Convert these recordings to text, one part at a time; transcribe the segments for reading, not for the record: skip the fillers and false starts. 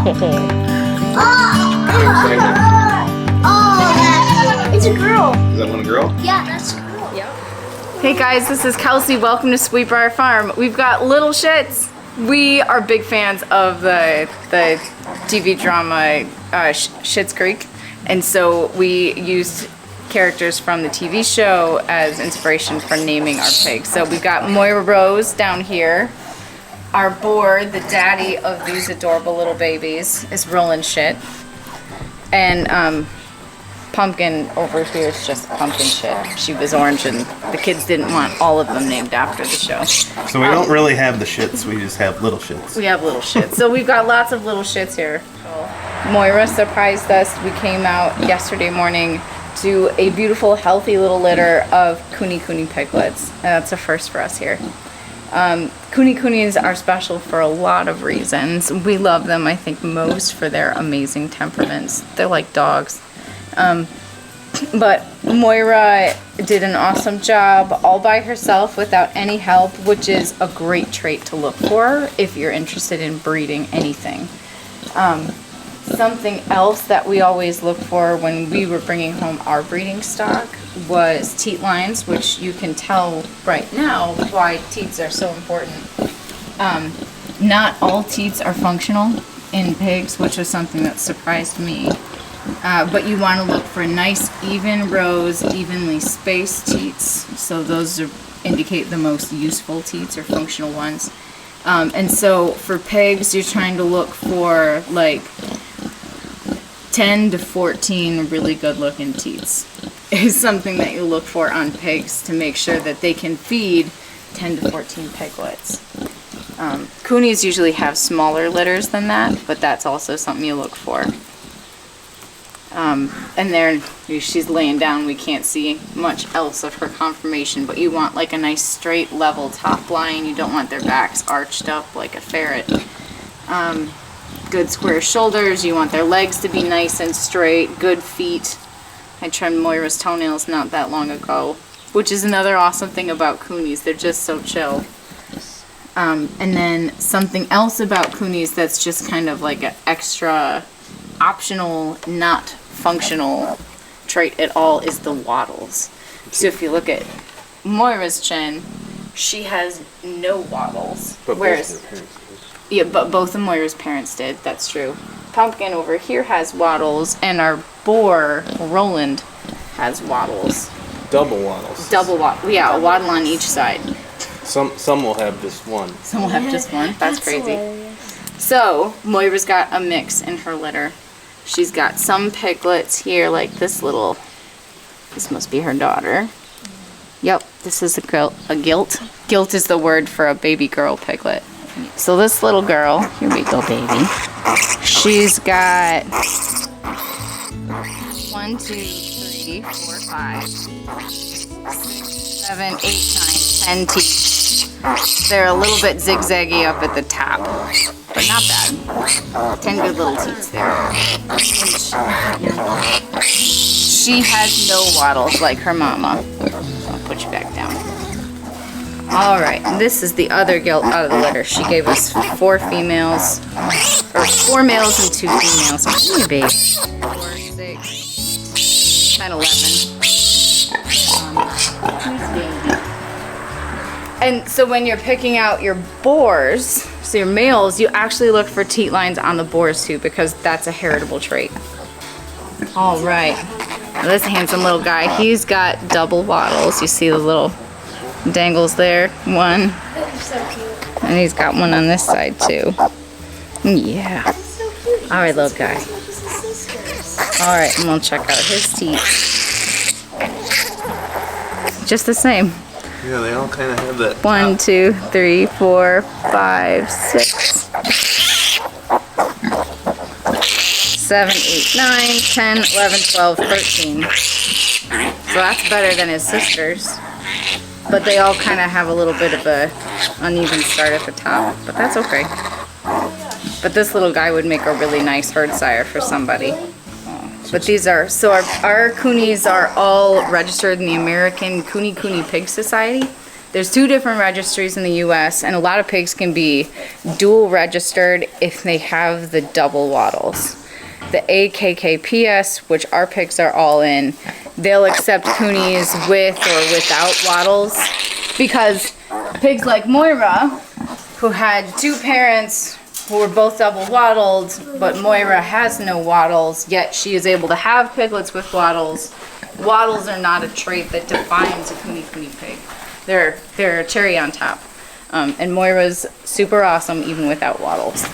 It's a girl. Is that one a girl? Yeah, that's a girl. Yeah. Hey guys, this is Kelsey. Welcome to Sweet Briar Farm. We've got little Schitts. We are big fans of the TV drama Schitt's Creek, and so we used characters from the TV show as inspiration for naming our pigs. So we've got Moira Rose down here. Our boar, the daddy of these adorable little babies, is Roland Schitt. And Pumpkin over here is just Pumpkin Schitt. She was orange and the kids didn't want all of them named after the show. So we don't really have the Schitts, we just have little Schitts. We have little Schitts. So we've got lots of little Schitts here. Moira surprised us. We came out yesterday morning to a beautiful, healthy little litter of KuneKune Piglets. And that's a first for us here. Kunikunis are special for a lot of reasons. We love them, I think, most for their amazing temperaments. They're like dogs. But Moira did an awesome job all by herself without any help, which is a great trait to look for if you're interested in breeding anything. Something else that we always look for when we were bringing home our breeding stock was teat lines, which you can tell right now why teats are so important. Not all teats are functional in pigs, which was something that surprised me. But you want to look for nice, even rows, evenly spaced teats. So those indicate the most useful teats or functional ones. And so for pigs, you're trying to look for like 10 to 14 really good looking teats is something that you look for on pigs to make sure that they can feed 10 to 14 piglets. Coonies usually have smaller litters than that, but that's also something you look for. And there she's laying down. We can't see much else of her conformation, but you want like a nice straight level top line. You don't want their backs arched up like a ferret. Good square shoulders. You want their legs to be nice and straight. Good feet. I trimmed Moira's toenails not that long ago, which is another awesome thing about coonies. They're just so chill. And then something else about coonies that's just kind of like an extra optional, not functional trait at all is the waddles. So if you look at Moira's chin, she has no waddles. But whereas, yeah, but both of Moira's parents did. That's true. Pumpkin over here has waddles, and our boar Roland has waddles. Double waddles. Double waddle. Yeah, a waddle on each side. Some will have just one. Some will have just one. That's crazy. So Moira's got a mix in her litter. She's got some piglets here, like this little. This must be her daughter. Yep, this is a gilt. Gilt is the word for a baby girl piglet. So this little girl, here we go, baby. She's got 1, 2, 3, 4, 5, 6, 7, 8, 9, 10 teeth. They're a little bit zigzaggy up at the top, but not bad. 10 good little teeth there. She has no waddles like her mama. I'll put you back down. Alright, this is the other gilt out of the litter. She gave us 4 females, or 4 males and 2 females. Come here, babe. 4, 6, 10, 11. And so when you're picking out your boars, so your males, you actually look for teat lines on the boars too, because that's a heritable trait. Alright, this handsome little guy, he's got double waddles. You see the little dangles there, one, and he's got one on this side too. Yeah. All right, little guy. All right, and we'll check out his teeth. Just the same. Yeah, they all kind of have that. 1, 2, 3, 4, 5, 6, 7, 8, 9, 10, 11, 12, 13. So that's better than his sisters. But they all kind of have a little bit of a uneven start at the top, but that's okay. But this little guy would make a really nice herd sire for somebody. But these are, so our coonies are all registered in the American KuneKune Pig Society. There's 2 different registries in the US, and a lot of pigs can be dual registered if they have the double wattles. The AKKPS, which our pigs are all in, they'll accept coonies with or without wattles, because pigs like Moira, who had 2 parents who were both double wattled, but Moira has no wattles, yet she is able to have piglets with wattles. Wattles are not a trait that defines a kunikuni pig. They're a cherry on top. And Moira's super awesome even without wattles.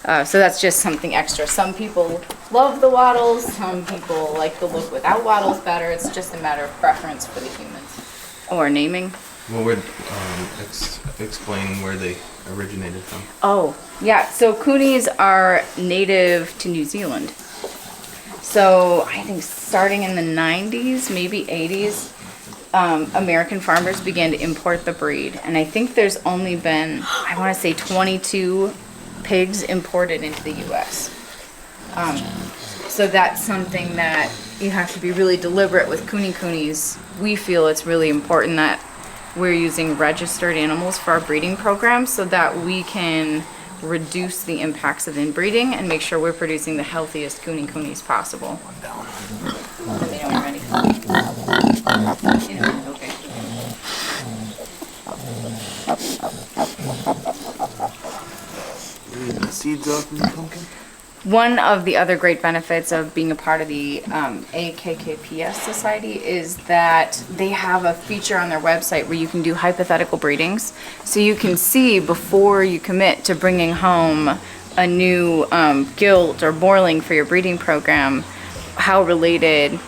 So that's just something extra. Some people love the wattles, some people like the look without wattles better. It's just a matter of preference for the humans. Or naming. Well, would explain where they originated from. Oh, yeah. So coonies are native to New Zealand. So I think starting in the 90s, maybe 80s, American farmers began to import the breed. And I think there's only been, I want to say 22 pigs imported into the U.S. So that's something that you have to be really deliberate with kunikunis. We feel it's really important that we're using registered animals for our breeding program so that we can reduce the impacts of inbreeding and make sure we're producing the healthiest kunikunis possible. Let me know when you're ready. Okay. The seeds off in the pumpkin? One of the other great benefits of being a part of the AKKPS Society is that they have a feature on their website where you can do hypothetical breedings. So you can see before you commit to bringing home a new gilt or boreling for your breeding program, how related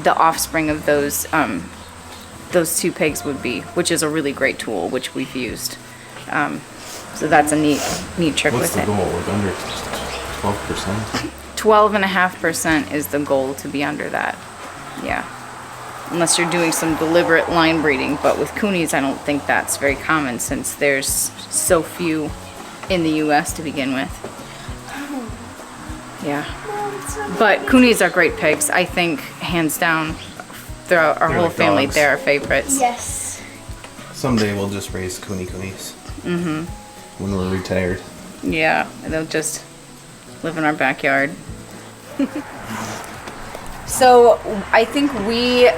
the offspring of those 2 pigs would be, which is a really great tool, which we've used. So that's a neat trick What's with the it. goal? Like under 12%? 12.5% is the goal to be under that. Yeah. Unless you're doing some deliberate line breeding, but with coonies I don't think that's very common since there's so few in the US to begin with. Yeah. But coonies are great pigs. I think hands down throughout our They're whole like family dogs. they're our favorites. Yes. Someday we'll just raise kunikunis. Mm-hmm. When we're retired. Yeah, they'll just live in our backyard. So I think we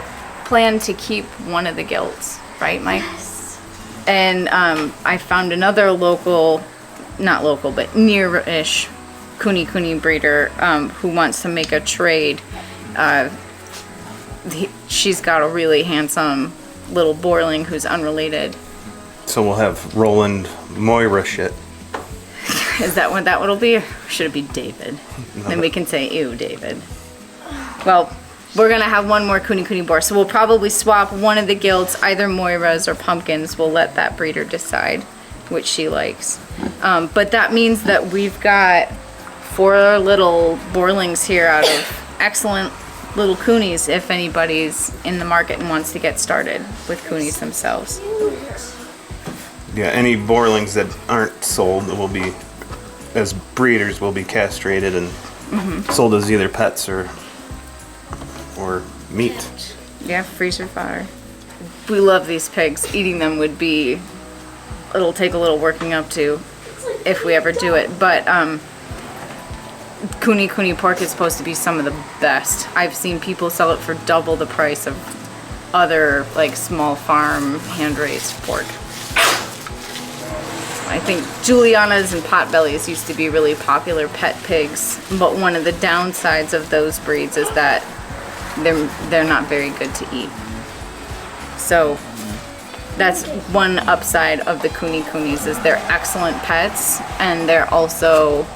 plan to keep one of the gilts, right, Mike? Yes. And I found another local, not local, but near-ish kunikuni breeder who wants to make a trade. She's got a really handsome little boreling who's unrelated. So we'll have Roland Moira Schitt. Is that what that will be? Or should it be David? Then we can say, ew, David. Well, we're going to have one more kunikuni boar, so we'll probably swap one of the gilts, either Moira's or Pumpkin's. We'll let that breeder decide which she likes. But that means that we've got 4 little borelings here out of excellent little coonies if anybody's in the market and wants to get started with coonies themselves. Yeah, any borelings that aren't sold will be, as breeders, will be castrated and sold as either pets or meat. Yeah, freezer fodder. We love these pigs. Eating them would be, it'll take a little working up to if we ever do it. But kunikuni pork is supposed to be some of the best. I've seen people sell it for double the price of other like small farm hand-raised pork. I think Julianas and Potbellies used to be really popular pet pigs, but one of the downsides of those breeds is that they're not very good to eat. So that's one upside of the kunikunis is they're excellent pets and they're also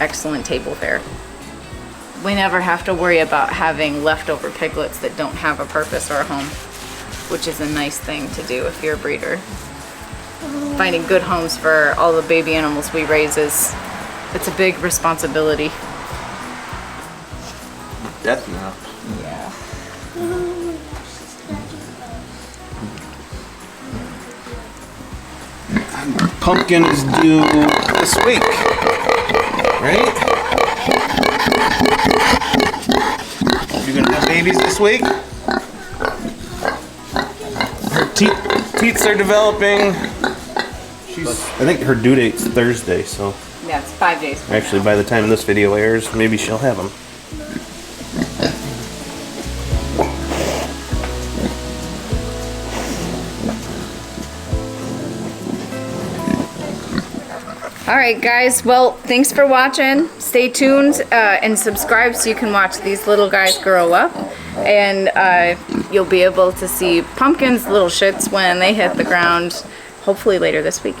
excellent table fare. We never have to worry about having leftover piglets that don't have a purpose or a home, which is a nice thing to do if you're a breeder. Finding good homes for all the baby animals we raise it's a big responsibility. Death now. Yeah. Pumpkin is due this week, right? You gonna have babies this week? Her teats are developing. I think her due date's Thursday, so Yeah, it's 5 days. from actually now. by the time this video airs, maybe she'll have them. All right, guys. Well, thanks for watching. Stay tuned and subscribe so you can watch these little guys grow up. And you'll be able to see Pumpkin's little shits when they hit the ground, hopefully later this week.